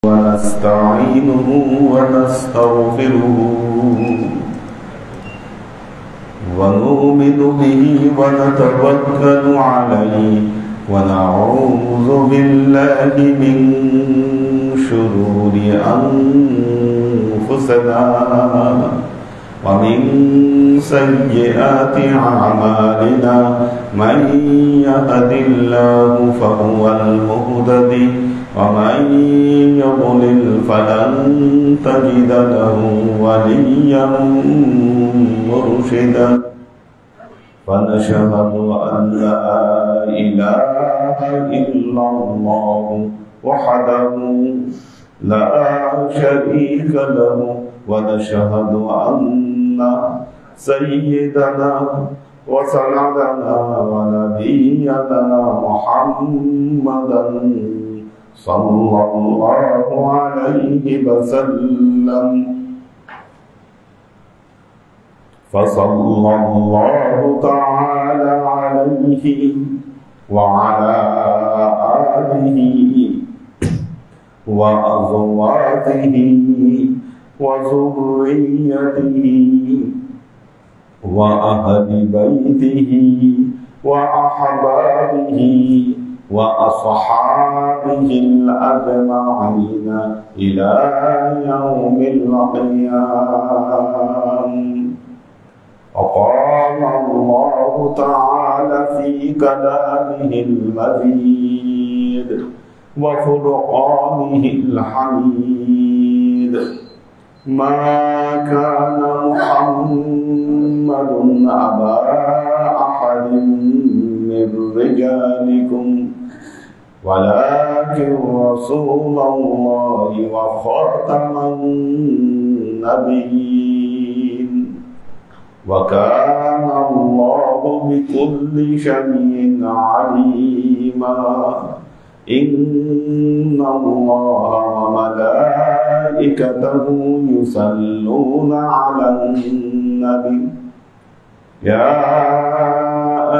ونستعينه ونستغفره ونؤمن به ونتوكل عليه ونعوذ بالله من شرور أنفسنا ومن سيئات أعمالنا من يهد الله فهو المهتدي ومن يضلل فلن تجد له وليا مرشدا فنشهد أن لا إله إلا الله وحده لا شريك له ونشهد أن سيدنا وسندنا ونبينا محمدا صلى الله عليه وسلم فصلى الله تعالى عليه وعلى آله وأزواجه وذريته وأهل بيته وأحبابه وأصحابه الأجمعين إلى يوم القيامة. وقال الله تعالى في كلامه المجيد وفرقانه الحميد: ما كان محمد أبا أحد من رجالكم ولكن رسول الله وخاتم النبيين وكان الله بكل شيء عليما. إن الله وملائكته يصلون على النبي يا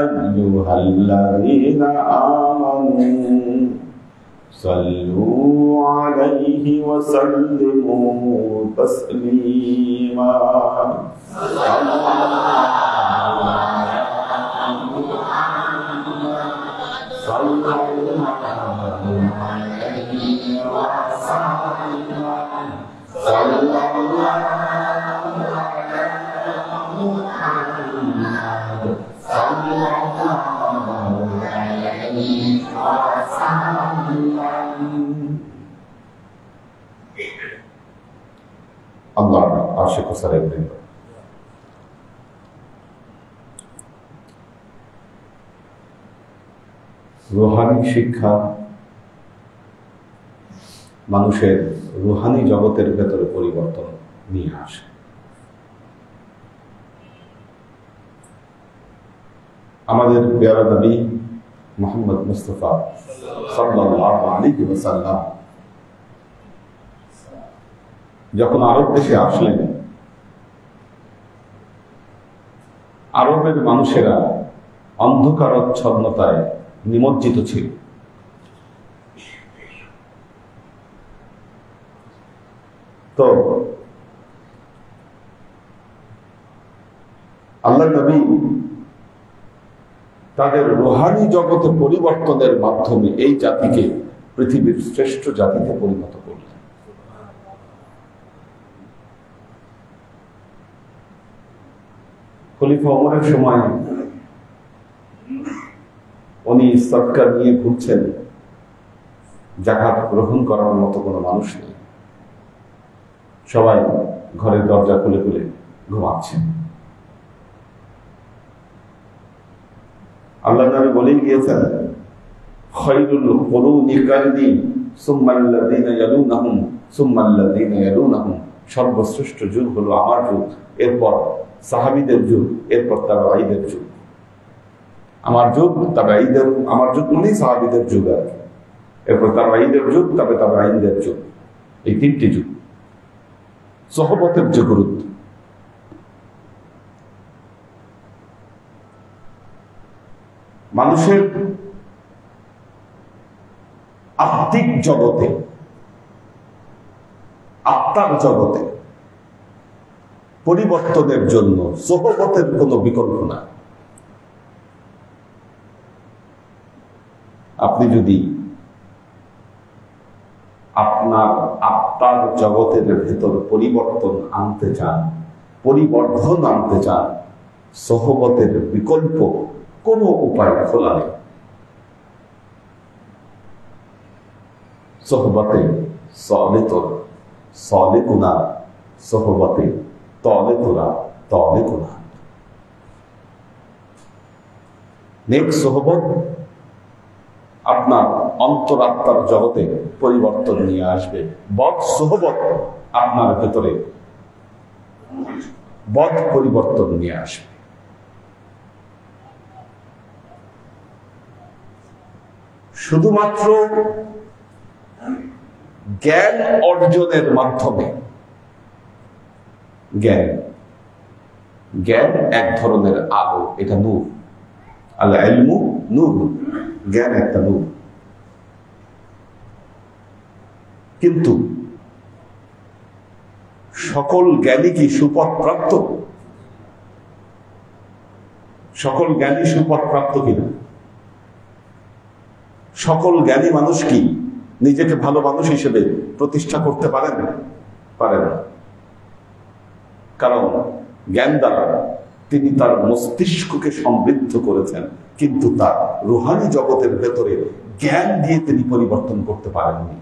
أيها الذين آمنوا صلوا عليه وسلموا تسليما. আল্লাহর আশিক ও সালেহবৃন্দ, রুহানি শিক্ষা মানুষের রুহানি জগতের ভেতরে পরিবর্তন নিয়ে আসে। আমাদের প্রিয় নবী মুহাম্মদ মুস্তাফা সাল্লাল্লাহু আলাইহি ওয়াসাল্লাম যখন আরব দেশে আসলেন, আরবের মানুষেরা অন্ধকারাচ্ছন্নতায় নিমজ্জিত ছিল। তো আল্লাহ নবী তাদের রুহানি জগতে পরিবর্তনের মাধ্যমে এই জাতিকে পৃথিবীর শ্রেষ্ঠ জাতিতে পরিণত করলেন। খলিফা ওমরের সময় উনি সদকা নিয়ে ঘুরছেন, যাকাত গ্রহণ করার মতো কোনো মানুষ নেই, সবাই ঘরের দরজা খুলে খুলে ঘুমাচ্ছেন। আল্লাহ নবী বলে গিয়েছেন, খায়রুল কুরুনি কারনি সুম্মাল্লাযীনা ইয়ালুনাহুম সুম্মাল্লাযীনা ইয়ালুনাহুম, সর্বশ্রেষ্ঠ যুগ হলো আমার যুগ, এরপর সাহাবীদের যুগ, এরপর তাবেঈদের যুগ। আমার যুগ তাবেঈদের, আমার যুগ মানে সাহাবীদের যুগ, আর এরপর তাবেঈদের যুগ, তবে তাবেঈদের যুগ। এই তিনটি যুগ সহবতের যে গুরুত্ব। মানুষের আত্মিক জগতে আত্মার জগতে পরিবর্তনের জন্য সোহবতের কোনো বিকল্প না। আপনি যদি আপনার আত্মার জগতের ভেতর পরিবর্তন আনতে চান, পরিবর্ধন আনতে চান, সোহবতের বিকল্প কোনো উপায় খোলা নেই। সোহবতে সলে তোরা সলে গুনা, সোহবতে তলে তোরা তলে গুনা। নেক সোহবত আপনার অন্তরাত্মার জগতে পরিবর্তন নিয়ে আসবে। বদ সোহবত আপনার ভেতরে বদ পরিবর্তন নিয়ে আসবে। শুধুমাত্র জ্ঞান অর্জনের মাধ্যমে, জ্ঞান এক ধরনের আলো, এটা নূর। আল ইলমু নূর, জ্ঞান একটা নূর। কিন্তু সকল জ্ঞানী কি সুপথ প্রাপ্ত? সকল জ্ঞানী সুপথ প্রাপ্ত কিনা? সকল জ্ঞানী মানুষ কি নিজেকে ভালো মানুষ হিসেবে প্রতিষ্ঠা করতে পারেন? পারেন না। কারণ জ্ঞান দ্বারা তিনি তার মস্তিষ্ককে সমৃদ্ধ করেছেন, কিন্তু তার রুহানি জগতের ভেতরে জ্ঞান দিয়ে তিনি পরিবর্তন করতে পারেননি।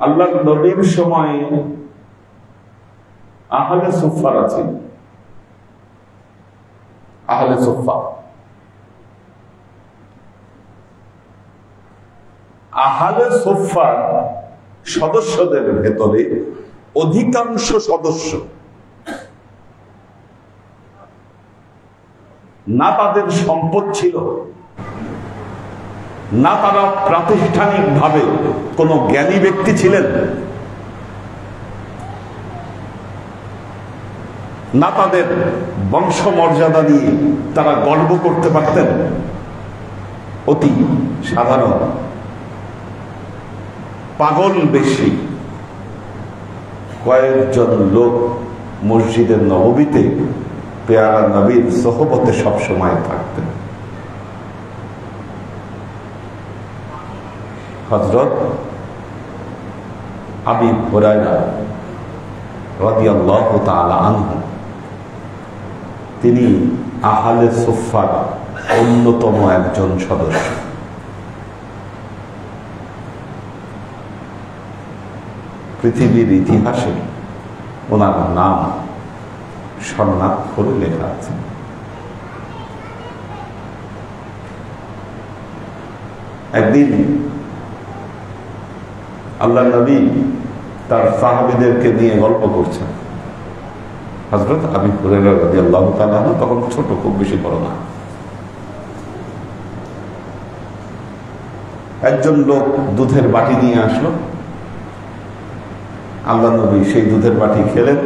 আল্লাহর নবীর সময় আহলে সুফফা আছেন। আহলে সুফফা, আহলে সুফফার সদস্যদের ভেতরে অধিকাংশ সদস্য না তাদের সম্পদ ছিল, না তারা প্রাতিষ্ঠানিকভাবে কোনো জ্ঞানী ব্যক্তি ছিলেন, না তাদের বংশমর্যাদা নিয়ে তারা গর্ব করতে পারতেন। অতি সাধারণ পাগল বেশি কয়েকজন লোক মসজিদের নববীতে পেয়ারা নবীর সোহবতে সবসময় থাকতেন। হযরত আবু হুরায়রা রাদিয়াল্লাহু তাআলা আনহু, তিনি আহলে সুফফার অন্যতম একজন সদস্য। পৃথিবীর ইতিহাসে ওনার নাম স্বর্ণাক্ষরে লেখা আছে। একদিন আল্লাহ নবী তার সাহাবীদেরকে নিয়ে গল্প করছেন। হযরত আবু হুরায়রা রাদিয়াল্লাহু তাআলা তখন ছোট, খুব বেশি বড় না। একজন লোক দুধের বাটি নিয়ে আসলো। আল্লাহ নবী সেই দুধের বাটি খেলেন,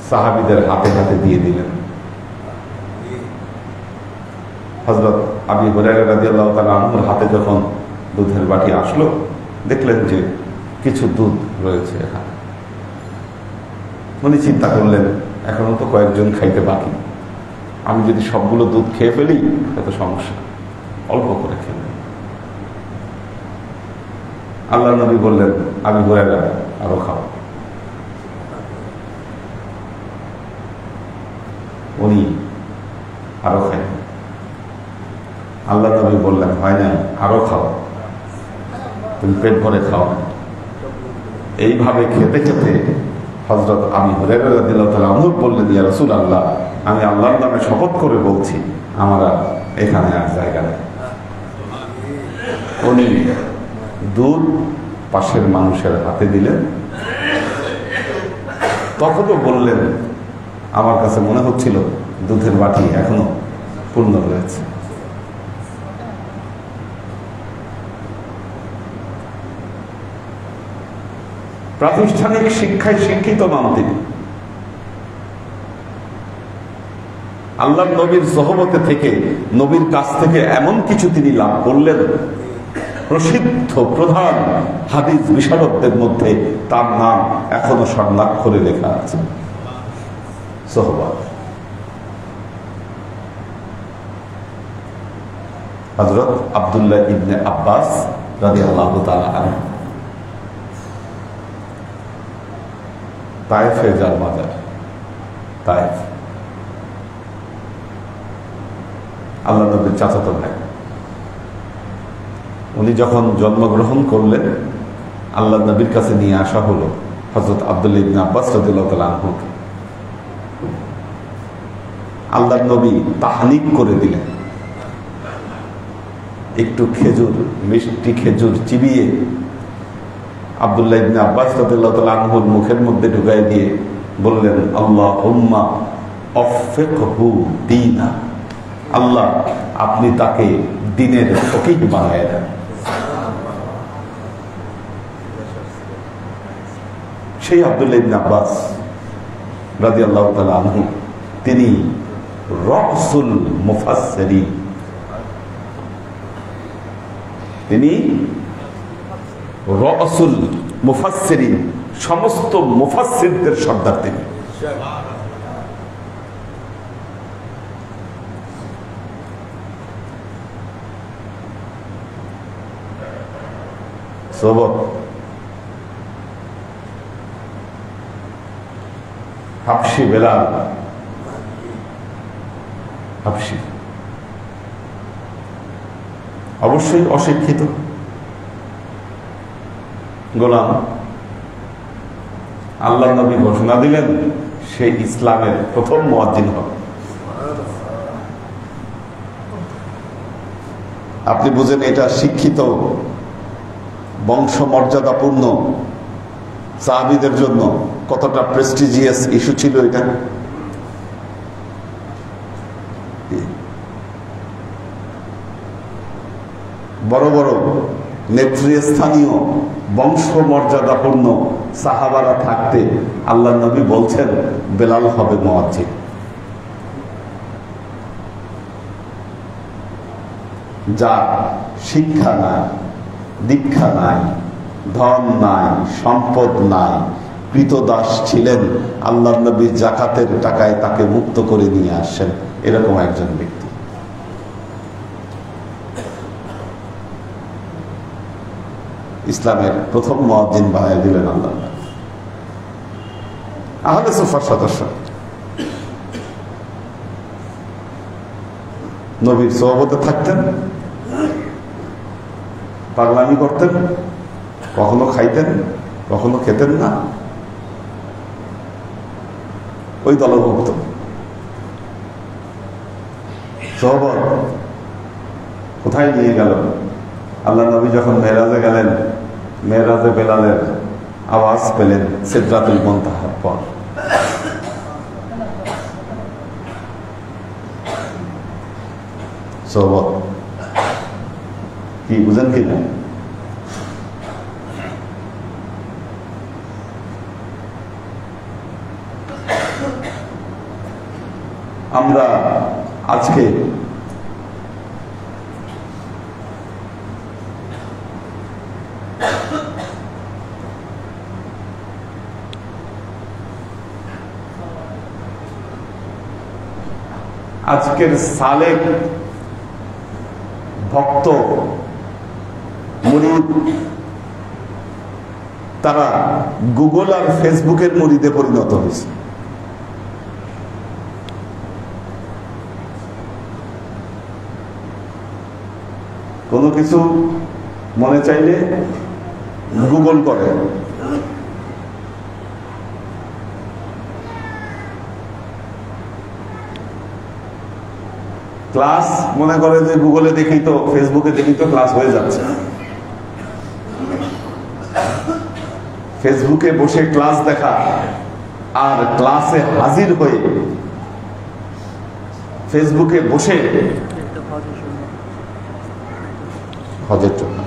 সাহাবীদের হাতে হাতে দিয়ে দিলেন। হযরত আবু হুরায়রা রাদিয়াল্লাহু তাআলা আনহুর হাতে যখন দুধের বাটি আসলো, দেখলেন যে কিছু দুধ রয়েছে এখানে। উনি চিন্তা করলেন, এখনো তো কয়েকজন খাইতে বাকি, আমি যদি সবগুলো দুধ খেয়ে ফেলি এত সমস্যা, অল্প করে খেলেন। আল্লাহ নবী বললেন, আবু হুরায়রা আরো খাও। উনি আরো খাই। আল্লাহ নবী বললেন, হয় না, আরো খাও, তুমি পেট ভরে খাও। এইভাবে খেতে খেতে হযরত আবু হুরায়রা রাদিয়াল্লাহু তাআলা আনহু বললেন, ইয়া রাসূলুল্লাহ, আমি আল্লাহর নামে শপথ করে বলছি, আমার এখানে আর জায়গা নেই। উনি দুধ পাশের মানুষের হাতে দিলেন। তখনও বললেন, আমার কাছে মনে হচ্ছিল দুধের বাটি এখনো পূর্ণ রয়েছে। প্রাতিষ্ঠানিক শিক্ষায় শিক্ষিত নন তিনি। আল্লাহর নবীর সোহবতে থেকে, নবীর কাছ থেকে এমন কিছু তিনি লাভ করলেন প্রসিদ্ধ প্রধান হাদিস বিশারদদের মধ্যে তার নাম এখনো স্বর্ণাক্ষরে লেখা আছে। সোহবাত হযরত আব্দুল্লাহ ইবনে আব্বাস রাদিয়াল্লাহু তাআলা আনহু। তায়েফে যার মাজার, তায়েফ। আল্লাহ নবীর চাচাতো ভাই। উনি যখন জন্মগ্রহণ করলেন আল্লাহ নবীর কাছে নিয়ে আসা হলো হযরত আব্দুল্লাহ ইবনে আব্বাস রাদিয়াল্লাহু তাআলা আনহুকে। আল্লাহ নবী তাহনিক করে দিলেন, একটু খেজুর, মিষ্টি খেজুর চিবিয়ে আব্দুল্লাহ ইবনে আব্বাস রাদিয়াল্লাহু তাআলা আনহুর মুখের মধ্যে ঢুকাই দিয়ে বললেন, আল্লাহুম্মা আফিকহু দীনা, আল্লাহ আপনি তাকে দ্বীনের ফকিহ বানায় দেন। সেই আব্দুল্লাহ ইবনে আব্বাস রাদিয়াল্লাহু তাআলা আনহু তিনি রাসুল মুফাসসিরিন, তিনি রাসুল মুফাসসিরিন, সমস্ত মুফাসসিরদের সর্দার তিনি। সোহবত হাবশি বেলাল, হাবশি অবশ্যই অশিক্ষিত গোলাম। আল্লাহ নবী ঘোষণা দিলেন সে ইসলামের প্রথম মুয়াজ্জিন হবে। আপনি বুঝেন এটা শিক্ষিত বংশমর্যাদাপূর্ণ সাহাবীদের জন্য কতটা প্রেস্টিজিয়াস ইস্যু ছিল এটা। বড় বড় নেতৃস্থানীয় বংশমর্যাদাপূর্ণ সাহাবারা থাকতে আল্লাহ নবী বলছেন বেলাল হবে মুয়াজ্জিন। যার শিক্ষা নাই, দীক্ষা নাই, ধন নাই, সম্পদ নাই, কৃতদাস ছিলেন, আল্লাহ নবী যাকাতের টাকায় তাকে মুক্ত করে নিয়ে আসছেন, এরকম একজন ব্যক্তি। ইসলামের প্রথম মুয়াজ্জিন বানায় দিলেন আল্লাহ। আহলে সুফার সদস্য, নবীর সোহবতে থাকতেন, পাগলামি করতেন, কখনো খাইতেন কখনো খেতেন না, ওই দলভুক্ত। সোহবত কোথায় নিয়ে গেল? আল্লাহ নবী যখন মেরাজে গেলেন, মেরাজে বেলালের আওয়াজ পেলেন সিদরাতুল মুনতাহার পর। সোহবত কি বুঝেন কি না? আমরা আজকে আজকের সালেক ভক্ত মুরিদ তারা গুগল আর ফেসবুকের মুরিদে পরিণত হয়েছে। কোনো কিছু মনে চাইলে গুগল করে, ক্লাস মনে করে যে গুগলে দেখি তো, ফেসবুকে দেখি তো ক্লাস হয়ে যাচ্ছে। ফেসবুকে বসে ক্লাস দেখা আর ক্লাসে হাজির হয়ে ফেসবুকে বসে হজের জন্য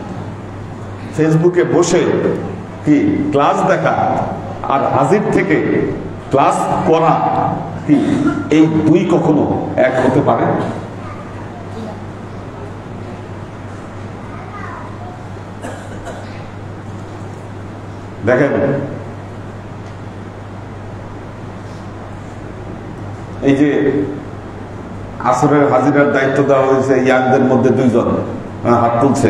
ফেসবুকে বসে কি ক্লাস দেখা আর হাজির থেকে ক্লাস করা কি এই দুই কখনো এক হতে পারে? দেখেন এই যে আসরের হাজিরার দায়িত্ব দেওয়া হয়েছে ইয়াংদের মধ্যে 2 জন হাত তুলছে,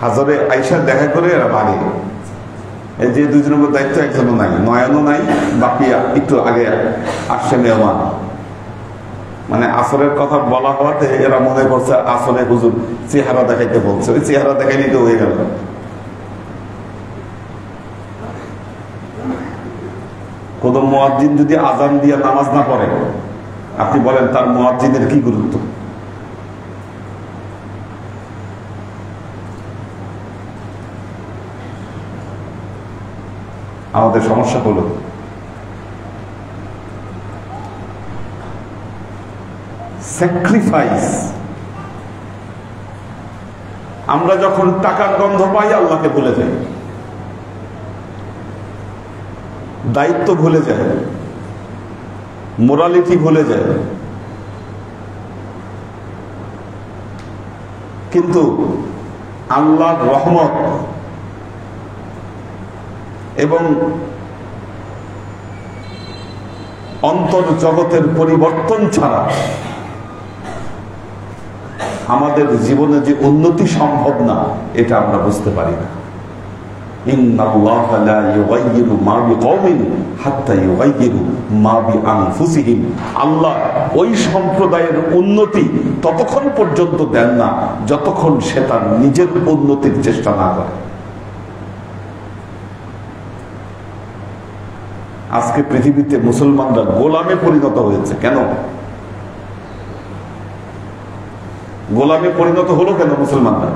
হাজারে আইসা দেখা করে এরা ভাগে। এই যে 2 জনের দায়িত্ব একজনও নাই, নয়নও নাই, বাকি একটু আগে আসছে মেহমান। মানে আসরের কথা বলা হওয়াতে এরা মনে করছে আসলে হুজুর চেহারা দেখাইতে বলছে, ওই চেহারা দেখাইলেই তো হয়ে গেল। কোন মুয়াজ্জিন যদি আজান দিয়ে নামাজ না পড়ে, আপনি বলেন তার মুয়াজ্জিনের কি গুরুত্ব? আমাদের সমস্যা হলো স্যাক্রিফাইস। আমরা যখন টাকার গন্ধ পাই আল্লাহকে ভুলে যাই, দায়িত্ব ভুলে যায়, মোরালিটি ভুলে যায়। কিন্তু আল্লাহর রহমত এবং অন্তর জগতের পরিবর্তন ছাড়া আমাদের জীবনে যে উন্নতি সম্ভব না, এটা আমরা বুঝতে পারি না। ইন্নাল্লাহা লা ইউগাইয়িরু মা বিকওমিন হাত্তা ইউগাইয়িরু মা বিআনফুসিহিম। আল্লাহ ওই সম্প্রদায়ের উন্নতি ততক্ষণ পর্যন্ত দেন না যতক্ষণ সে তার নিজের উন্নতির চেষ্টা না করে। আজকে পৃথিবীতে মুসলমানরা গোলামে পরিণত হয়েছে। কেন গোলামে পরিণত হলো? কেন মুসলমানরা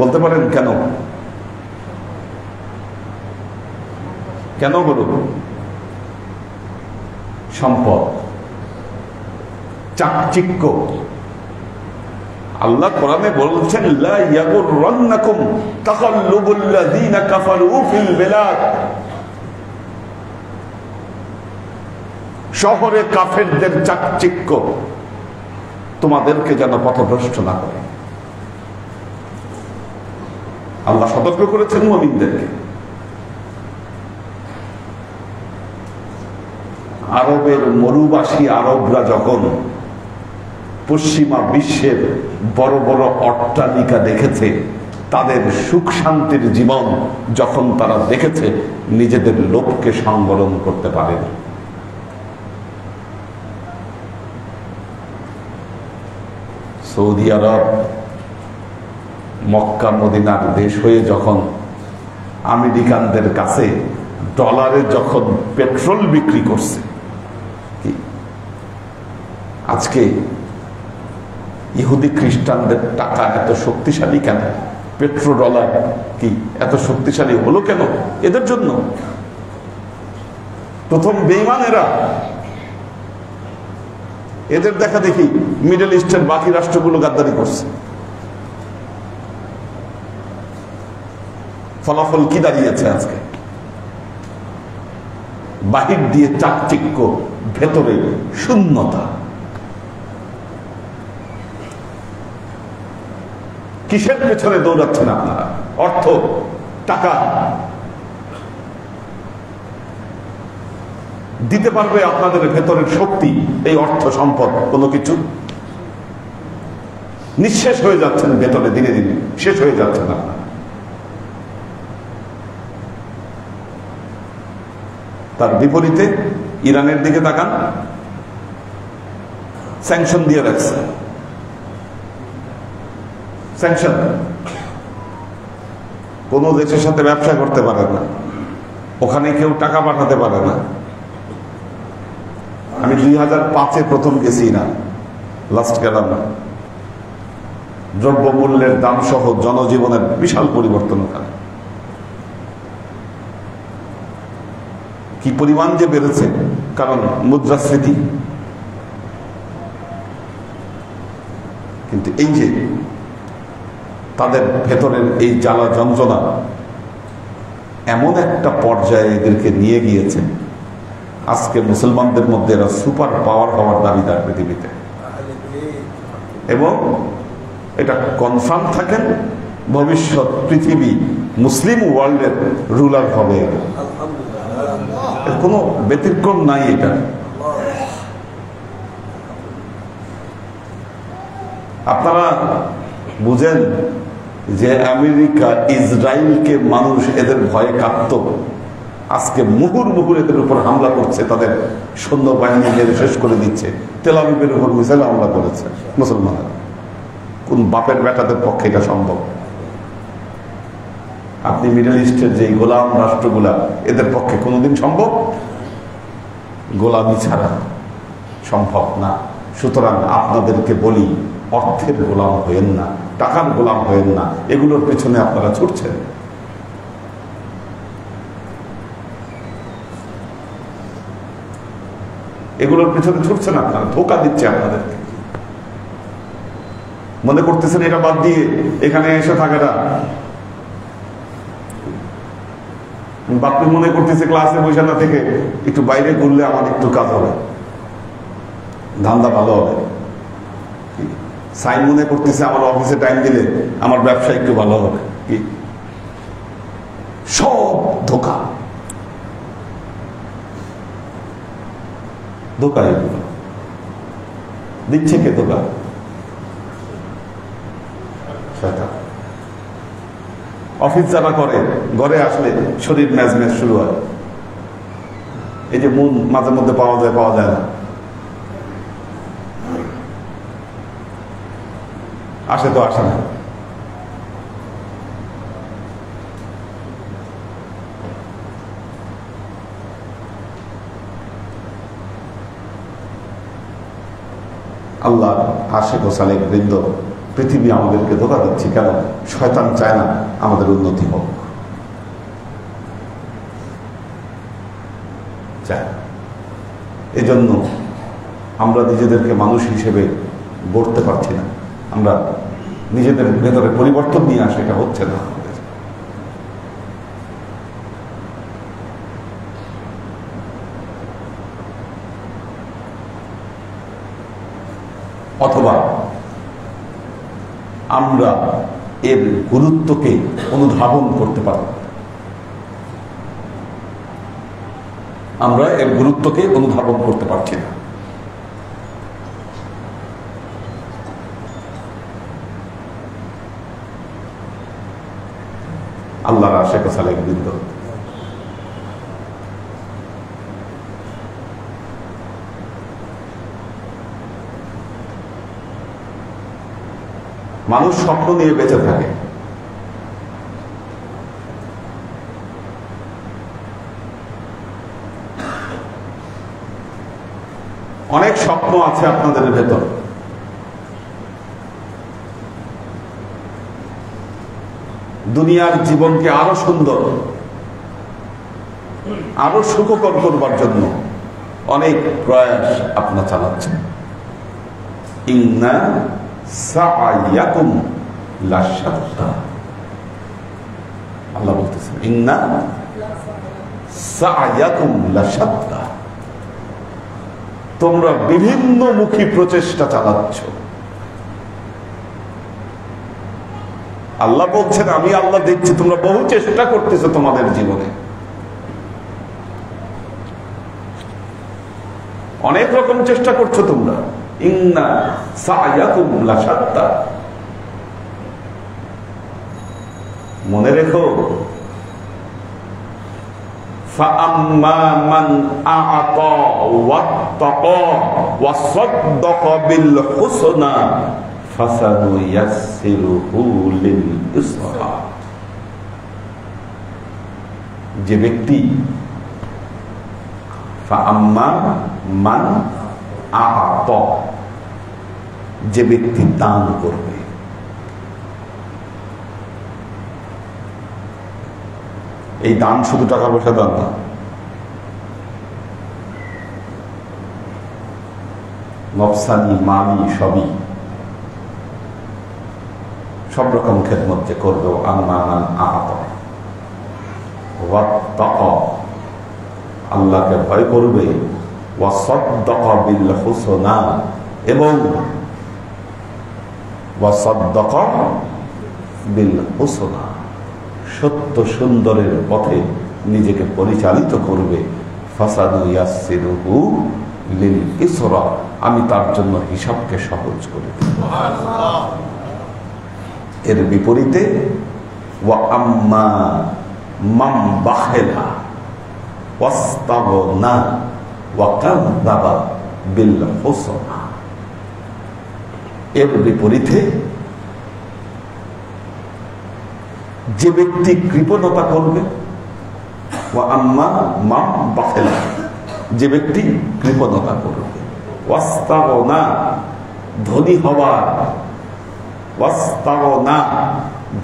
বলতে পারেন কেন? কেন হলো? সম্পদ, চাকচিক্য। আল্লাহ কোরআনে বলছেন লা ইয়াগুররান্নাকুম তাকাল্লুবুল লাযিনা কাফারু ফিল বিলাদ। শহরে কাফেরদের চাকচিক্য তোমাদেরকে যেন পথভ্রষ্ট না করে। আল্লাহ সতর্ক করেছেন মুমিনদেরকে। আরবের মরুবাসী আরবরা যখন পশ্চিমা বিশ্বের বড় বড় অট্টালিকা দেখেছে, তাদের সুখ শান্তির জীবন যখন তারা দেখেছে, নিজেদের লোভকে সংবরণ করতে পারেনি। সৌদি আরব মক্কা মদিনার দেশ হয়ে যখন আমেরিকানদের কাছে ডলারে যখন পেট্রোল বিক্রি করছে, আজকে ইহুদি খ্রিস্টানদের টাকা এত শক্তিশালী কেন? পেট্রো ডলার কি এত শক্তিশালী হলো কেন? এদের জন্য। প্রথম বেঈমানেরা, এদের দেখা দেখি মিডল ইস্টের বাকি রাষ্ট্রগুলো গাদ্দারি করছে। ফলাফল কি দাঁড়িয়েছে আজকে? বাহির দিয়ে চাকচিক্য, ভেতরে শূন্যতা। কিসের পেছনে দৌড়াচ্ছেন আপনারা? অর্থ, টাকা দিতে পারবে আপনাদের ভেতরের শক্তি? এই অর্থ সম্পদ কোনো কিছু? নিঃশেষ হয়ে যাচ্ছেন ভেতরে, দিনে দিনে শেষ হয়ে যাচ্ছেন আপনারা। তার বিপরীতে ইরানের দিকে তাকান, স্যাংশন দিয়ে রাখছে। স্যাংশন, কোন দেশের সাথে ব্যবসা করতে পারে না, ওখানে কেউ টাকা পাঠাতে পারে না। আমি 2005-এ প্রথম গেছি না, লাস্ট গেলাম না। দ্রব্যমূল্যের দাম সহ জনজীবনের বিশাল পরিবর্তন ওখানে। কি পরিমাণ যে বেড়েছে, কারণ মুদ্রাস্ফীতি। কিন্তু এই যে তাদের ভেতরের এই জ্বালা যন্ত্রণা এমন একটা পর্যায়ে এদেরকে নিয়ে গিয়েছে, আজকে মুসলমানদের মধ্যে এরা সুপার পাওয়ার হওয়ার দাবিদার পৃথিবীতে। এবং এটা কনফার্ম থাকেন, ভবিষ্যৎ পৃথিবী মুসলিম ওয়ার্ল্ডের রুলার হবে, এর কোনো ব্যতিক্রম নাই। এটা আপনারা বুঝেন যে আমেরিকা ইসরায়েলকে মানুষ এদের ভয়ে কাঁপত, আজকে মুহুর্মুহুর এদের উপর হামলা করছে, তাদের সৈন্যবাহিনী মেরে শেষ করে দিচ্ছে। তেল আবিবের উপর মিসাইল হামলা করেছে মুসলমানরা। কোন বাপের বেটাদের পক্ষে এটা সম্ভব? আপনি মিডল ইস্টের যে গোলাম রাষ্ট্রগুলা, এদের পক্ষে কোনোদিন সম্ভব? গোলামি ছাড়া সম্ভব না। সুতরাং আপনাদেরকে বলি, অর্থের গোলাম হয়েন না, টাকার গোলাম হয়েন না, এগুলোর পেছনে আপনারা ছুটছেন। এগুলোর পেছনে ছুটছেন আপনারা, ধোঁকা দিচ্ছে আপনাদেরকে। মনে করতেছেন এটা বাদ দিয়ে এখানে এসে থাকে না। বাপি মনে করতেছে ক্লাসে বসে না থেকে একটু বাইরে ঘুরলে আমার একটু কাজ হবে, ধান্দা ভালো হবে। সাইন মনে করতেছে আমার অফিসে টাইম দিলে আমার ব্যবসা একটু ভালো হবে। কি সব ধোঁকা, ধোঁকা এগুলো দিচ্ছে কে? ধোঁকা অফিস যারা করে, ঘরে আসলে শরীর ম্যাজ ম্যাজ শুরু হয়। এই যে মন মাঝে মধ্যে পাওয়া যায় না, আসে তো আসে না। আল্লাহ আশিক ও সালেক বৃন্দ, পৃথিবী আমাদেরকে ধোঁকা দিচ্ছে কেন? শয়তান চায় না আমাদের উন্নতি হোক, চায়। এজন্য আমরা নিজেদেরকে মানুষ হিসেবে গড়তে পারছি না, আমরা নিজেদের ভেতরে পরিবর্তন নিয়ে আসে, এটা হচ্ছে না। অথবা আমরা এর গুরুত্বকে অনুধাবন করতে পারব, আমরা এর গুরুত্বকে অনুধাবন করতে পারছি না। আল্লাহর আশিক ও সালেক বৃন্দ, মানুষ স্বপ্ন নিয়ে বেঁচে থাকে। অনেক স্বপ্ন আছে আপনাদের ভেতর, দুনিয়ার জীবনকে আরো সুন্দর, আরো সুখকর করবার জন্য অনেক প্রয়াস আপনারা চালাচ্ছেন। ইন্না সাআয়াকুম লাশাত্তা, আল্লাহ বলতেছেন ইন্না সাআয়াকুম লাশাত্তা, তোমরা বিভিন্ন মুখী প্রচেষ্টা চালাচ্ছ। আল্লাহ বলছেন আমি আল্লাহ দেখছি তোমরা বহু চেষ্টা করতেছো তোমাদের জীবনে, অনেক রকম চেষ্টা করছো তোমরা। ইন্না সাআয়াকুম লাশাত্তা, মনে রেখো ফাআম্মা মান আ'তা ওয়াত্তাকা ওয়াসাদ্দাকা বিল হুসনা ফাসানুয়াসসিরুহু লিল ইসরা, যে ব্যক্তি ফাআম্মা মান আ'তা, যে ব্যক্তি দান করবে, এই দান শুধু টাকা পয়সা দান না, নফসানি মালি সবই, সব রকম খেদমত যে করবে। আম্মান আ'তা ওয়াত্তাকা, আল্লাহকে ভয় করবে, ওয়াসাদ্দাকা বিল হুসনা, এবং ওয়া সাদ্দাকা বিল হুসনা, সত্য সুন্দরের পথে নিজেকে পরিচালিত করবে। ফাসানুয়াসসিরুহু লিল ইসরা, আমি তার জন্য হিসাবকে সহজ করে দেব। এর বিপরীতে ওয়া আম্মা মান বাখিলা ওয়াস্তাগনা ওয়া কাযযাবা বিল হুসনা, এর বিপরীতে যে ব্যক্তি কৃপণতা করবে, ওয়া আম্মা মান বাখিলা, যে ব্যক্তি কৃপণতা করবে, ওয়াস্তাগনা ধনী হওয়ার, ওয়াস্তাগনা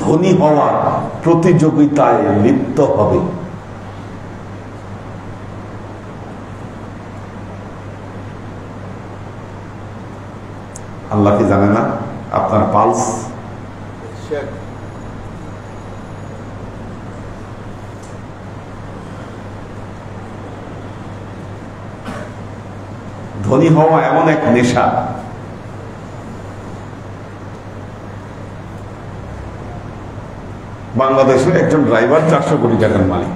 ধনী হওয়ার প্রতিযোগিতায় লিপ্ত হবে। আল্লাহ কি জানে না আপনার পালস? ধনী হওয়া এমন এক নেশা, বাংলাদেশের একজন ড্রাইভার 400 কোটি টাকার মালিক।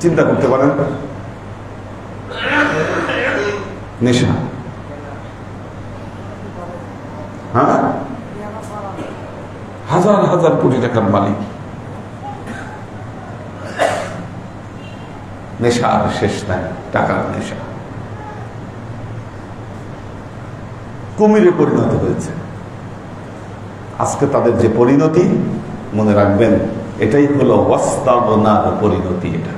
চিন্তা করতে পারেন, নেশা। হ্যাঁ, হাজার হাজার কোটি টাকার মালিক, নেশা আর শেষ নাই, টাকার নেশা কুমিরে পরিণত হয়েছে। আজকে তাদের যে পরিণতি, মনে রাখবেন, এটাই হলো ওয়াস্তাগনার পরিণতি। এটা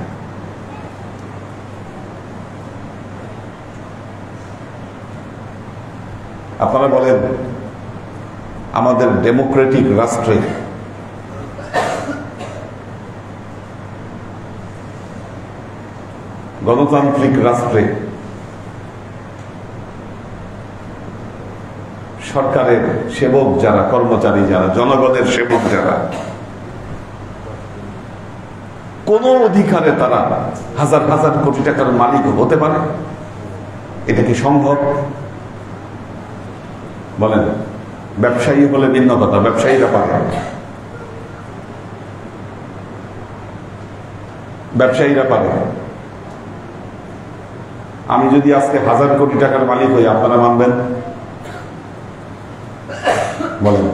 আপনারা বলেন, আমাদের ডেমোক্রেটিক রাষ্ট্রে গণতান্ত্রিক রাষ্ট্রে সরকারের সেবক যারা, কর্মচারী যারা, জনগণের সেবক যারা, কোন অধিকারে তারা হাজার হাজার কোটি টাকার মালিক হতে পারে? এটা কি সম্ভব? বলেন। ব্যবসায়ী হলে ভিন্ন কথা, ব্যবসায়ীরা পারে, ব্যবসায়ীরা পারে। আমি যদি আজকে 1000 কোটি টাকার মালিক হই, আপনারা মানবেন? বলেন।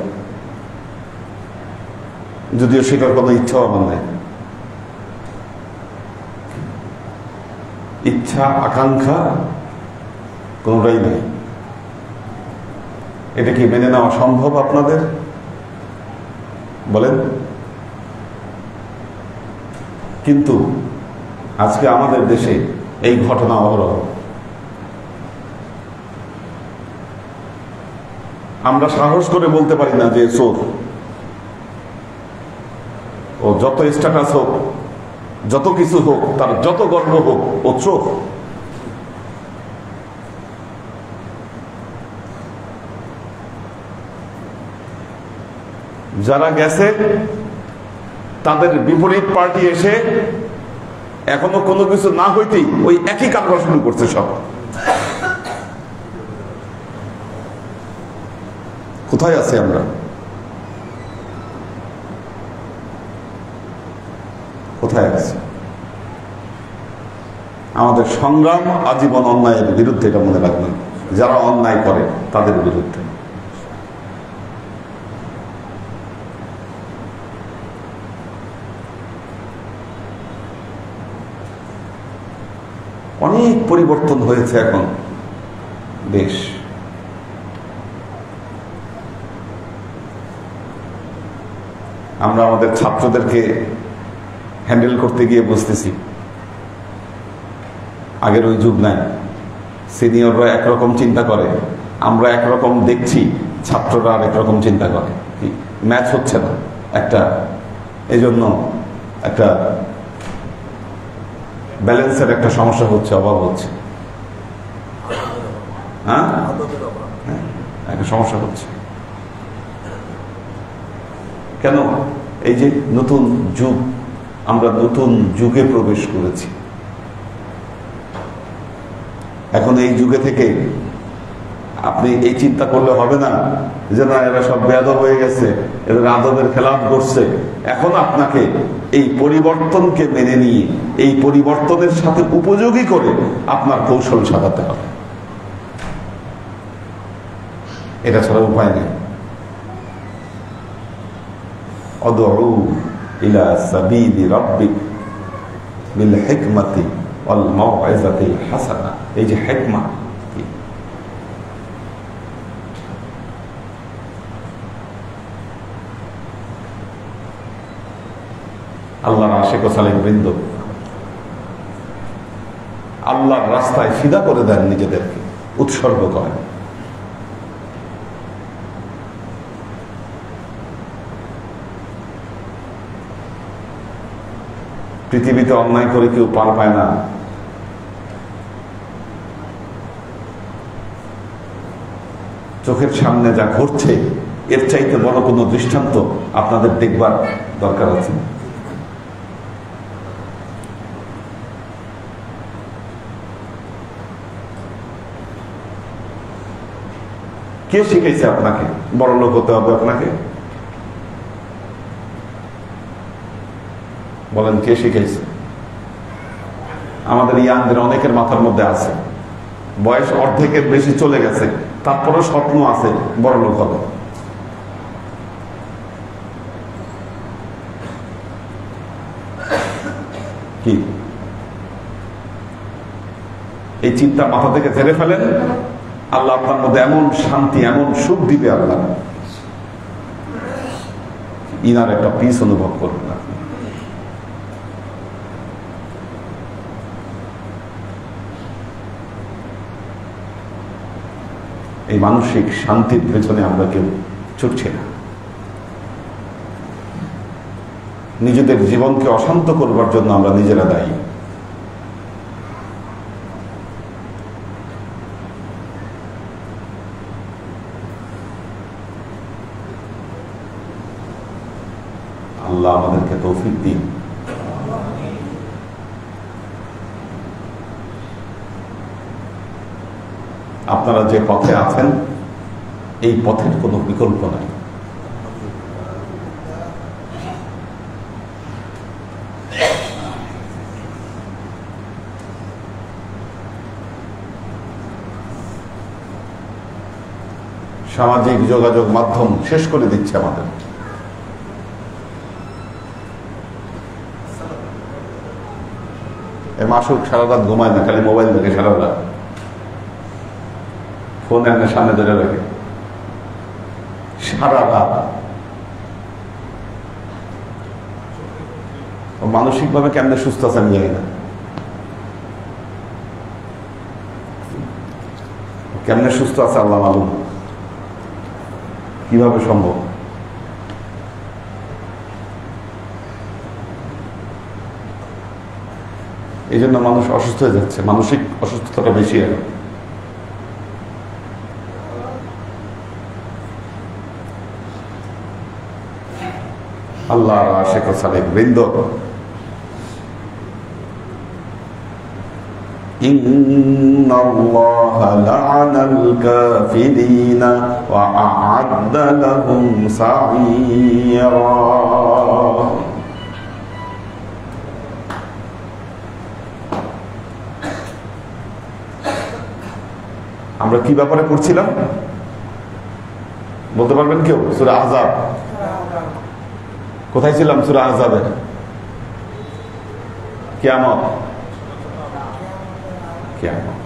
যদিও সেটার কোনো ইচ্ছাও আমার নাই, ইচ্ছা আকাঙ্ক্ষা কোনটাই নেই। এটা কি মেনে নেওয়া সম্ভব আপনাদের? বলেন। কিন্তু আজকে আমাদের দেশে এই ঘটনা অহরহ। আমরা সাহস করে বলতে পারি না যে চোর। ও যত স্ট্যাটাস হোক, যত কিছু হোক, তার যত গর্ব হোক, ও চোর। যারা গেছে তাদের বিপরীত পার্টি এসে এখনো কোনো কিছু না হইতেই ওই একই কারবার শুরু করছে। সব কোথায় আছে আমরা? কোথায় আছে? আমাদের সংগ্রাম আজীবন অন্যায়ের বিরুদ্ধে, এটা মনে রাখবেন। যারা অন্যায় করে তাদের বিরুদ্ধে। অনেক পরিবর্তন হয়েছে এখন দেশ। আমরা আমাদের ছাত্রদেরকে হ্যান্ডেল করতে গিয়ে বুঝতেছি আগের ওই যুগ নাই। সিনিয়ররা একরকম চিন্তা করে, আমরা একরকম দেখছি, ছাত্ররা আর একরকম চিন্তা করে। ম্যাচ হচ্ছে না একটা, এই জন্য একটা ব্যালেন্সের একটা সমস্যা হচ্ছে, অভাব হচ্ছে। হ্যাঁ, একটা সমস্যা হচ্ছে। কেন? এই যে নতুন যুগ, আমরা নতুন যুগে প্রবেশ করেছি। এখন এই যুগে থেকে আপনি এই চিন্তা করলে হবে না যে না এরা সব বেয়াদব হয়ে গেছে, এদের আদবের খেলাফ করছে। এখন আপনাকে এই পরিবর্তনকে মেনে নিয়ে এই পরিবর্তনের সাথে উপযোগী করে আপনার কৌশল সাজাতে হবে, এটা ছাড়া উপায় নেই। আদউ ইলা সাবিলি রাব্বিক বিল হিকমাতি ওয়াল মাউইযাতিল হাসানা। এই যে হিকমা, আল্লাহর আশিক ও সালেক বৃন্দ আল্লাহর রাস্তায় ফিদা করে দেন, নিজেদেরকে উৎসর্গ করেন। পৃথিবীতে অন্যায় করে কেউ পার পায় না। চোখের সামনে যা ঘটছে এর চাইতে বড় কোনো দৃষ্টান্ত আপনাদের দেখবার দরকার আছে। কে শিখাইছে আপনাকে বড় লোক হতে হবে? আপনাকে বলেন, কে শিখাইছে? আমাদের ইয়াংদের অনেকের মাথার মধ্যে আছে, বয়স অর্ধেকের বেশি চলে গেছে, তারপরে স্বপ্ন আছে বড় লোক হবে। কি এই চিন্তা মাথা থেকে ঝেড়ে ফেলেন, আল্লাহ আপনার মধ্যে এমন শান্তি, এমন সুখ দিবে, আল্লাহ ইনার একটা পিস অনুভব করবেন। এই মানসিক শান্তির পেছনে আমরা কেউ ছুটছি না। নিজেদের জীবনকে অশান্ত করবার জন্য আমরা নিজেরা দায়ী। আল্লাহ আমাদেরকে তৌফিক দিন। আপনারা যে পথে আছেন এই পথের কোনো বিকল্প নাই। সামাজিক যোগাযোগ মাধ্যম শেষ করে দিচ্ছে আমাদের। মাসুক সারা রাত ঘুমায় না, খালি মোবাইল দেখে সারা রাত, ফোন এনে সামনে ধরে রাখে সারা রাত। মানসিক ভাবে কেমনে সুস্থ আছে আমি জানি না, কেমনে সুস্থ আছে আল্লাহ মালুম, কিভাবে সম্ভব। এই জন্য মানুষ অসুস্থ হয়ে যাচ্ছে, মানসিক অসুস্থতাটা বেশি। আল্লাহর আশিক ও সালেক বৃন্দ, ইন্নাল্লাহা লা'আনাল কাফিরিনা ওয়া আ'আদ্দা লাহুম সা'ীরা। আমরা কি ব্যাপারে পড়ছিলাম বলতে পারবেন কেউ? সূরা আহজাব। কোথায় ছিলাম? সূরা আহজাবে। কিয়ামত। কিয়ামত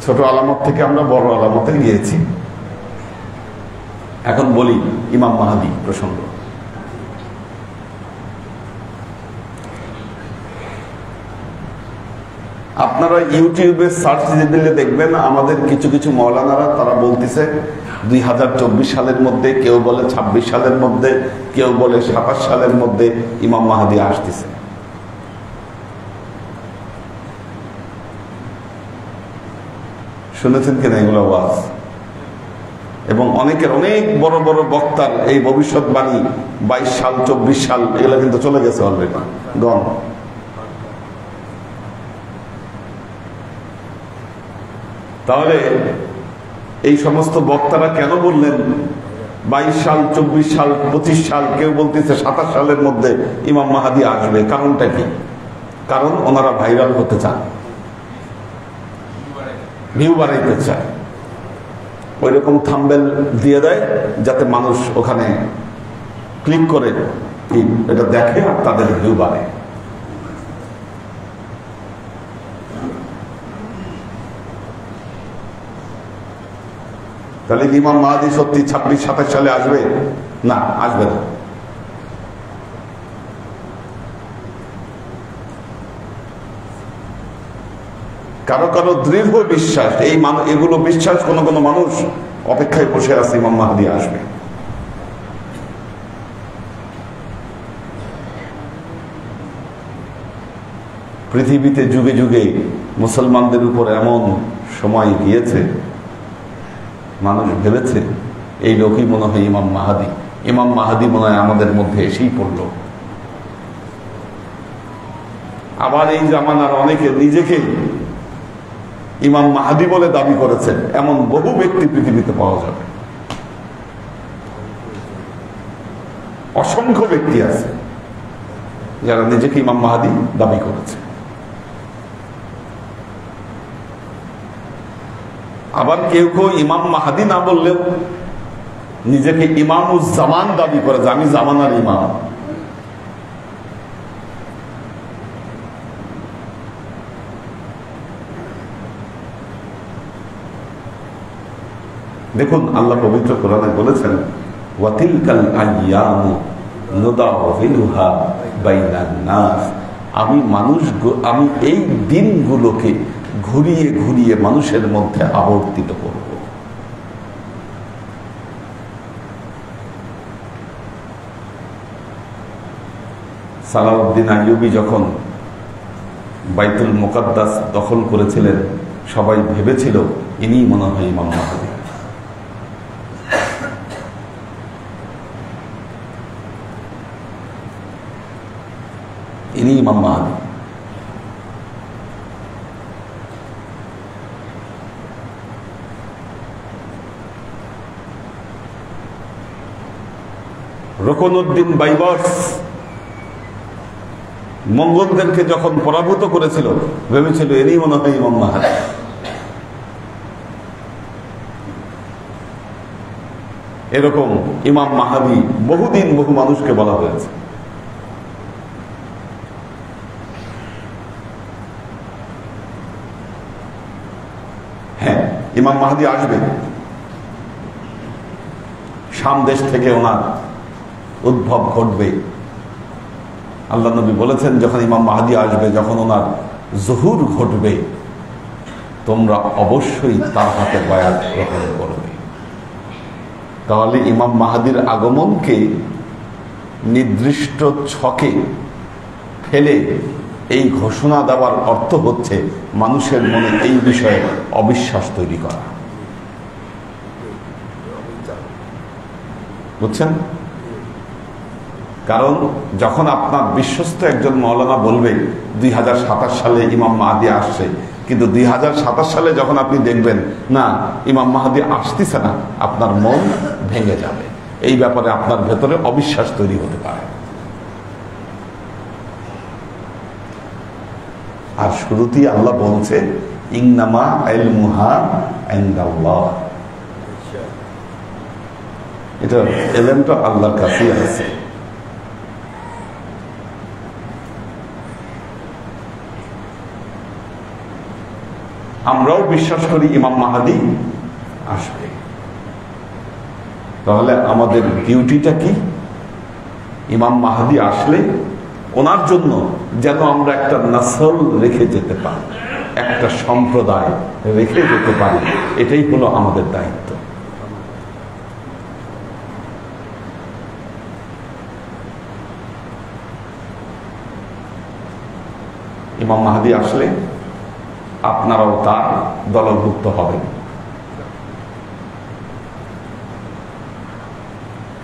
ছোট আলামত থেকে আমরা বড় আলামতে গিয়েছি। এখন বলি ইমাম মাহদী প্রসঙ্গ। আপনারা ইউটিউবে সার্চ দিলে দেখবেন আমাদের কিছু কিছু মাওলানারা তারা বলতেছে 2024 সালের মধ্যে, কেউ বলে 26 সালের মধ্যে, কেউ বলে 27 সালের মধ্যে ইমাম মাহদী আসতেছে। শুনেছেন কিনা এগুলো আওয়াজ? এবং অনেকের অনেক বড় বড় বক্তার এই ভবিষ্যৎবাণী 22 সাল 24 সাল এগুলো কিন্তু চলে গেছে অলরেডি, গণ। তাহলে এই সমস্ত বক্তারা কেন বললেন 22 সাল, 24 সাল, 25 সাল, কেউ বলতেছে 27 সালের মধ্যে ইমাম মাহাদি আসবে? কারণটা কি? কারণ ওনারা ভাইরাল হতে চান, ভিউ বাড়াইতে চায়, ওই রকম থাম্বনেল দিয়ে দেয় যাতে মানুষ ওখানে ক্লিক করে এটা দেখে আর তাদের ভিউ বাড়ে। তাহলে ইমাম মাহাদি সত্যি 26-27 সালে আসবে? না, আসবে না। কারো কারো দৃঢ় বিশ্বাস, এগুলো বিশ্বাস কোন কোন মানুষ অপেক্ষায় বসে আছে ইমাম মাহাদি আসবে। পৃথিবীতে যুগে যুগে মুসলমানদের উপর এমন সময় গিয়েছে, মানুষ ভেবেছে এই লোকই মনে হয় ইমাম মাহাদি, ইমাম মাহাদি মনে হয় আমাদের মধ্যে এসেই পড়ল। আবার এই জামানার অনেকে নিজেকে ইমাম মাহাদি বলে দাবি করেছেন, এমন বহু ব্যক্তি পৃথিবীতে পাওয়া যাবে। অসংখ্য ব্যক্তি আছে যারা নিজেকে ইমাম মাহাদি দাবি করেছে। আবার কেউ কেউ ইমাম মাহাদি না বললেও নিজেকে ইমামুজ জামান দাবি করে, যে আমি জামানার ইমাম। দেখুন, আল্লাহ পবিত্র কোরআনে বলেছেন, ওয়াতিলকাল আইয়ামু নুদাউলুহা বাইনান নাস, আমি এই দিনগুলোকে ঘুরিয়ে ঘুরিয়ে মানুষের মধ্যে আবর্তিত করব। সালাউদ্দিন আইয়ুবী যখন বাইতুল মুকাদ্দাস দখল করেছিলেন, সবাই ভেবেছিল ইনি মনে হয় ইমাম মাহাদি। ইনি ইমাম মাহাদি। রুকনউদ্দিন বাইবর্স মঙ্গলদেরকে যখন পরাভূত করেছিল, ভেবেছিল এরই মনে হয় ইমাম মাহাদি। এরকম ইমাম মাহাদি বহুদিন বহু মানুষকে বলা হয়েছে। হ্যাঁ, ইমাম মাহাদি আসবে। শাম দেশ থেকে ওনার উদ্ভব ঘটবে। আল্লাহ নবী বলেছেন, যখন ইমাম মাহাদি আসবে, যখন ওনার জহুর ঘটবে, তোমরা অবশ্যই তার হাতে বায়াত গ্রহণ করবে। তাহলে ইমাম মাহাদির আগমনকে নির্দিষ্ট ছকে ফেলে এই ঘোষণা দেওয়ার অর্থ হচ্ছে মানুষের মনে এই বিষয়ে অবিশ্বাস তৈরি করা। বুঝছেন? কারণ যখন আপনার বিশ্বস্ত একজন মাওলানা বলবে 2027 সালে ইমাম মাহাদি আসছে, কিন্তু 2027 সালে যখন আপনি দেখবেন না ইমাম মাহাদি আসতেছে না, আপনার মন ভেঙে যাবে। এই ব্যাপারে আপনার ভেতরে অবিশ্বাস তৈরি হতে পারে। আর শুরুতেই আল্লাহ বলছে, ইন্নামা ইলমুহা ইনদাল্লাহ, এটা এলেমটা আল্লাহর কাছেই আছে। আমরাও বিশ্বাস করি ইমাম মাহাদি আসবে। তাহলে আমাদের ডিউটিটা কি? ইমাম মাহাদি আসলে ওনার জন্য যেন আমরা একটা নসল রেখে যেতে পারি, একটা সম্প্রদায় রেখে যেতে পারি, এটাই হলো আমাদের দায়িত্ব। ইমাম মাহাদি আসলে আপনারাও তার দলভুক্ত হবেন।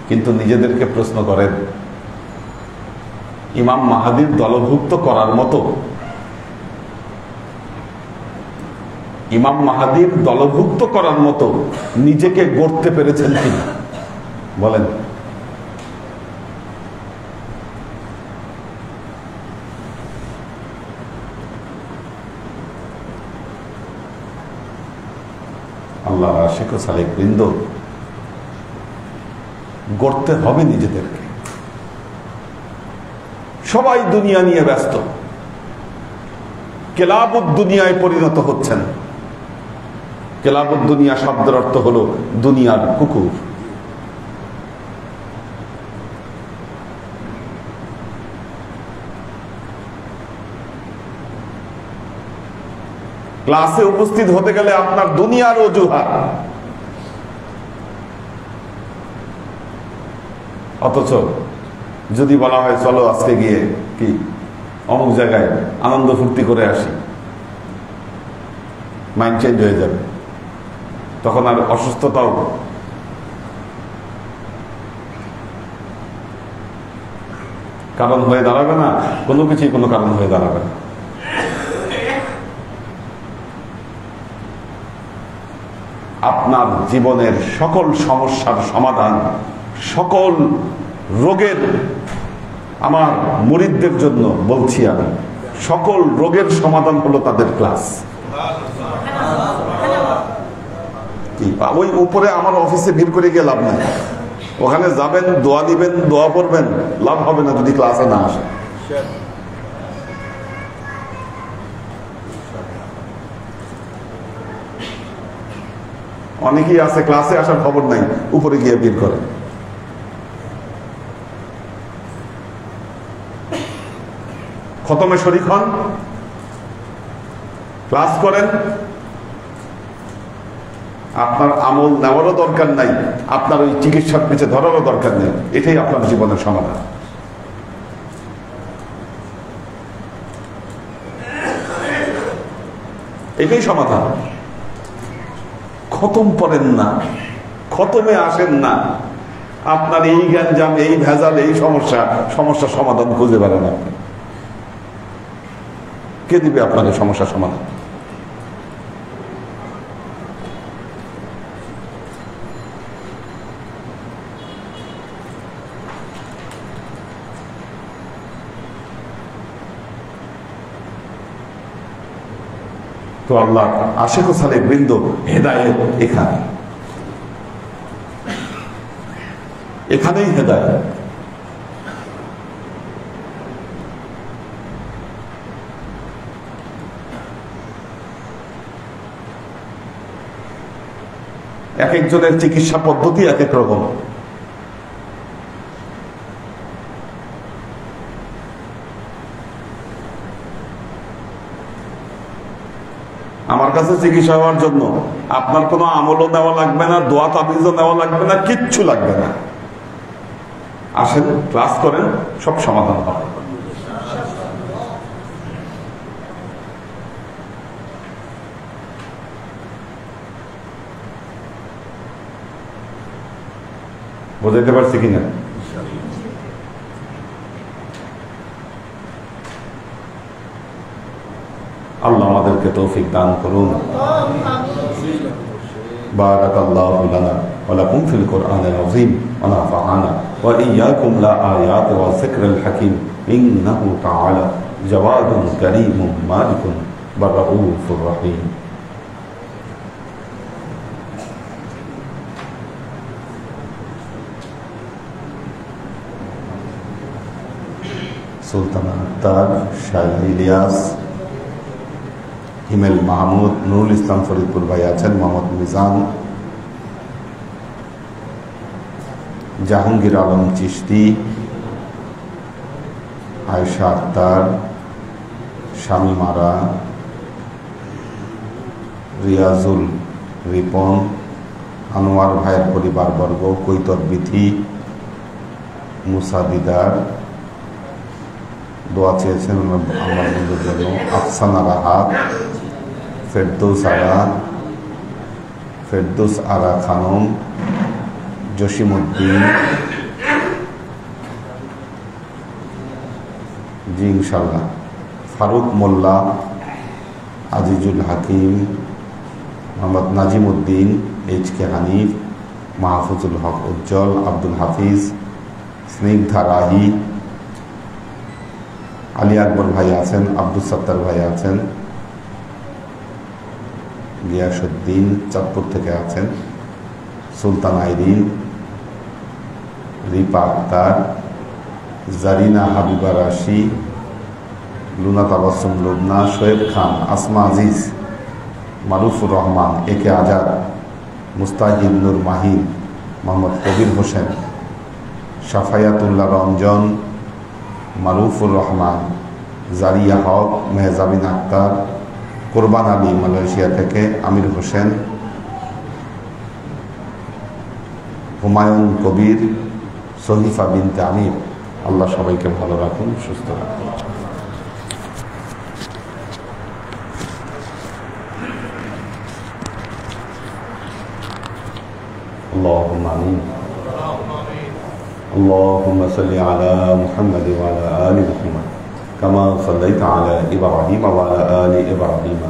কিন্তু নিজেদেরকে প্রশ্ন করেন, ইমাম মাহাদির দলভুক্ত করার মতো ইমাম মাহাদির দলভুক্ত করার মতো নিজেকে গড়তে পেরেছেন কিনা বলেন? আল্লাহ আশিক ও সালেক বৃন্দ, গড়তে হবে নিজেদেরকে। সবাই দুনিয়া নিয়ে ব্যস্ত, কেলাবুদ দুনিয়ায় পরিণত হচ্ছেন। কেলাবুদ দুনিয়া শব্দের অর্থ হলো দুনিয়ার কুকুর। ক্লাসে উপস্থিত হতে গেলে আপনার দুনিয়ার অজুহাত, অথচ যদি বলা হয় চলো আজকে গিয়ে কি অমুক জায়গায় আনন্দ ফুর্তি করে আসি, মাইন্ড চেঞ্জ হয়ে যাবে, তখন আর অসুস্থতাও কারণ হয়ে দাঁড়াবে না, কোনো কিছুই কোনো কারণ হয়ে দাঁড়াবে না। আপনার জীবনের সকল সমস্যার সমাধান, সকল রোগের, আমার মুরিদদের জন্য বলছি আমি, সকল রোগের সমাধান হলো তাদের ক্লাস। ওই উপরে আমার অফিসে ভিড় করে গিয়ে লাভ নাই, ওখানে যাবেন, দোয়া দিবেন, দোয়া পড়বেন, লাভ হবে না যদি ক্লাসে না আসে। অনেকেই আছে ক্লাসে আসার খবর নাই, উপরে গিয়ে ভিড় করে। খতমে শরীক হন, ক্লাস করেন, আপনার আমল নেওয়ারও দরকার নাই, আপনার ওই চিকিৎসার পিছিয়ে ধরারও দরকার নেই। এটাই আপনার জীবনের সমাধান। এটাই সমাধান। খতম পড়েন না, খতমে আসেন না, আপনার এই গ্যাঞ্জাম, এই ভেজাল, এই সমস্যার সমাধান খুঁজে বেড়ান আপনি। কে দিবে আপনাকে সমস্যার সমাধান? তো আল্লাহ আশিক ও সালেক বৃন্দ, হেদায়েত এখানে, এখানেই হেদায়েত। এক একজনের চিকিৎসা পদ্ধতি এক এক রকম। আমার কাছে চিকিৎসা হওয়ার জন্য আপনার কোনো আমলও নেওয়া লাগবে না, দোয়া তাবিজও নেওয়া লাগবে না, কিচ্ছু লাগবে না। আসেন, ক্লাস করেন, সব সমাধান হবে। বোঝাইতে পারছি কিনা? আল্লাহ আমাদেরকে তৌফিক দান করুন। বারাকাল্লাহু লানা ওয়া লাকুম ফিল কুরআনিল আযীম ওয়া নাফা'ানা ওয়া ইয়্যাকুম লা আয়াতি ওয়া যিকরিল হাকীম ইন্নাহু তাআলা জাওয়াদুন কারীমুন মালিকুন বাররাউফুর রহিম। সুলতানা আক্তার, শাহ ইলিয়াস, হিমেল মাহমুদ, নুরুল ইসলাম ফরিদপুর ভাই আছেন, মোহাম্মদ মিজান, জাহাঙ্গীর আলম চিশতি, আয়েশা আক্তার, শামীম আরা, রিয়াজুল রিপন, আনোয়ার ভাইয়ের পরিবারবর্গ, কৈতর বিথি, মুসা দিদার, দোয়া চেয়েছেন আমার বন্ধুর জন্য, আফসানা রাহাত, ফেরদৌস আরা খানম, জসিমউদ্দিন, জি ইনশাল্লাহ, ফারুক মোল্লা, আজিজুল হাকিম, মোহাম্মদ নাজিমউদ্দিন, এইচ.কে. হানিফ, মাহফুজুল হক উজ্জ্বল, আব্দুল হাফিজ, স্নিগ্ধা রাহি, আলী আকবর ভাই আছেন, আব্দুল সত্তার ভাই আছেন, গিয়াসউদ্দিন চাঁদপুর থেকে আছেন, সুলতান আইরিন, রিপা আক্তার, জারিনা হাবিবা রাশি, লুনা তাবাসসুম লুবনা, শোয়েব খান, আসমা আজিজ, মারুফুর রহমান, একে আজাদ, মুস্তাহিদ নূর মাহিন, মোহাম্মদ কবির হোসেন, শাফায়াতুল্লাহ রঞ্জন, মারুফুর রহমান, জারিয়া হক, মেহজাবিন আক্তার, কোরবান আলী মালয়েশিয়া থেকে, আমির হোসেন, হুমায়ুন কবির, সহিফা বিনতে আমির। আল্লাহ সবাইকে ভালো রাখুন, সুস্থ রাখুন। اللهم آمين. اللهم صل على محمد وعلى آل محمد كما صليت على إبراهيم وعلى آل إبراهيم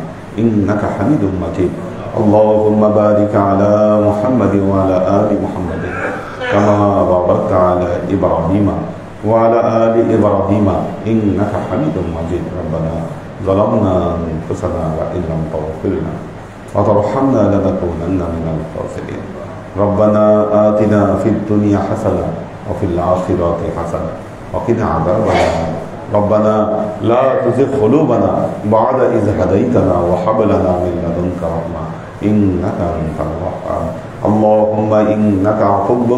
إنك حميد مجيد. اللهم بارك على محمد وعلى آل محمد كما باركت على إبراهيم وعلى آل إبراهيم إنك حميد مجيد. ربنا ظلمنا أنفسنا وإن لم تغفر لنا وترحمنا لنكونن من الخاسرين. ربنا آتنا في الدنيا حسنة وفي الآخرة حسنة وقنا عذاب النار. ربنا لا تزغ قلوبنا بعد إذ هديتنا وهب لنا من لدنك رحمة إنك أنت الوهاب. اللهم إنك عفو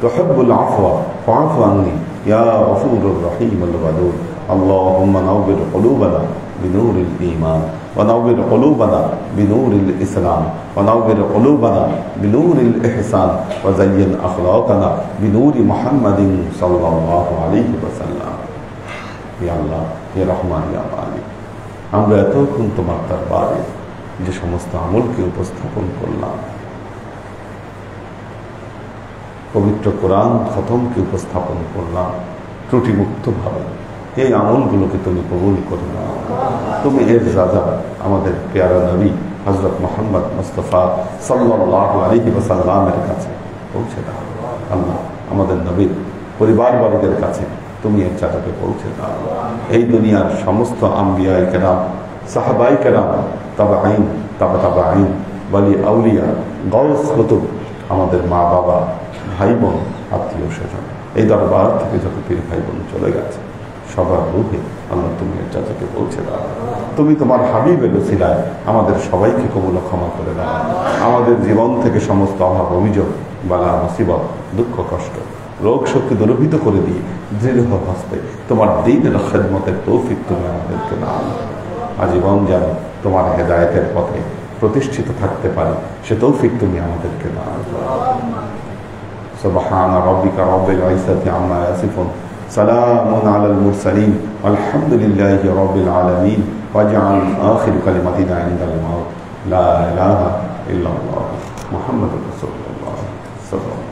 تحب العفو فاعف عني يا غفور الرحيم الودود. اللهم نور قلوبنا بنور الإيمان ونور قلوبنا بنور الإسلام ونور قلوبنا بنور الإحسان وزين أخلاقنا بنور محمد صلى الله عليه وسلم. يا الله يا رحمن يا মালিক, আমরা এতক্ষণ তোমার দরবারে যে সমস্ত আমলকে উপস্থাপন করলাম, পবিত্র কোরআন খতমকে উপস্থাপন করলাম ত্রুটিমুক্ত ভাবে, এই আমলগুলোকে তুমি কবুল করে নাও। তুমি এর রাজা আমাদের পেয়ারা নবী হযরত মুহাম্মদ মুস্তাফা সাল্লাল্লাহু আলাইহি ওয়াসাল্লামের কাছে পৌঁছে দাও। আল্লাহ আমাদের নবীর পরিবারবর্গের কাছে তুমি এর চাচাকে পৌঁছে দাও। এই দুনিয়ার সমস্ত আম্বিয়ায়ে কেরাম, সাহাবায়ে কেরাম, তাবেঈন, তাবেঈন, ওয়ালি আউলিয়া, গাউস কুতুব, আমাদের মা বাবা, ভাই বোন, আত্মীয় স্বজন, এই দরবার থেকে যত পীর ভাই বোন চলে গেছে সবার রূপে আল্লাহ তুমি এর চাচাকে পৌঁছে দাও। তুমি তোমার হাবিবের ওসিলায় আমাদের সবাইকে কবুল ক্ষমা করে দাও। আমাদের জীবন থেকে সমস্ত অভাব অভিযোগ, বালা মুসিবত, দুঃখ কষ্ট, রোগ শক্তি দূরীভূত করে দিয়ে দৃঢ় হস্তে তোমার দ্বীনের খেদমতের তৌফিক তুমি আমাদেরকে দাও। আজীবন যেন তোমার হেদায়েতের পথে প্রতিষ্ঠিত থাকতে পারে সে তৌফিক তুমি আমাদেরকে দাও। সুবহান রাব্বিকা রাব্বিল ইজ্জাতি আম্মা ইয়াসিফুন, সালামুন আলাল মুরসালিন, আলহামদুলিল্লাহি রাব্বিল আলামিন। ওয়াজআল আখির কালিমাতিনা ইনদাল মাউত লা ইলাহা ইল্লাল্লাহ মুহাম্মাদুর রাসূলুল্লাহ সাল্লাল্লাহু